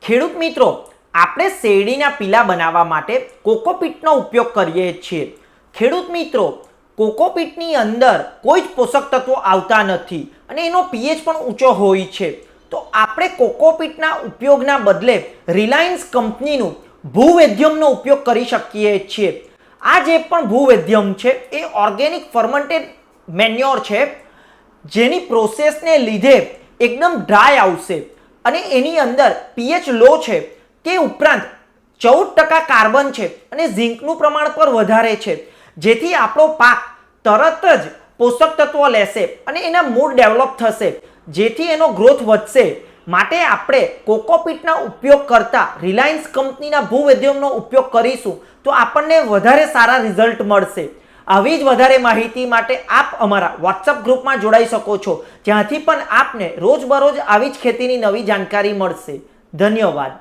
ખેડૂત મિત્રો, આપણે શેરડીના પીલા બનાવવા માટે કોકોપીટનો ઉપયોગ કરીએ છીએ. ખેડૂત મિત્રો, કોકોપીટની અંદર કોઈ જ પોષક તત્વો આવતા નથી અને એનો પીએચ પણ ઊંચો હોય છે. તો આપણે કોકોપીટના ઉપયોગના બદલે રિલાયન્સ કંપનીનું ભૂવેદ્યમનો ઉપયોગ કરી શકીએ છીએ. આ જે પણ ભૂવેદ્યમ છે એ ઓર્ગેનિક ફર્મેન્ટેડ મેન્યોર છે, જેની પ્રોસેસને લીધે એકદમ ડ્રાય આવશે અને એની અંદર પીએચ લો છે. તે ઉપરાંત 14% કાર્બન છે અને ઝીંકનું પ્રમાણ પણ વધારે છે, જેથી આપણો પાક તરત જ પોષક તત્વો લેશે અને એના મૂળ ડેવલપ થશે, જેથી એનો ગ્રોથ વધશે. માટે આપણે કોકોપીટના ઉપયોગ કરતા રિલાયન્સ કંપનીના ભૂવેદ્યમનો ઉપયોગ કરીશું તો આપણને વધારે સારા રિઝલ્ટ મળશે. આવી જ વધારે માહિતી માટે આપ અમારા વોટ્સઅપ ગ્રુપમાં જોડાઈ શકો છો, જ્યાંથી પણ આપને રોજબરોજ આવી જ ખેતીની નવી જાણકારી મળશે. ધન્યવાદ.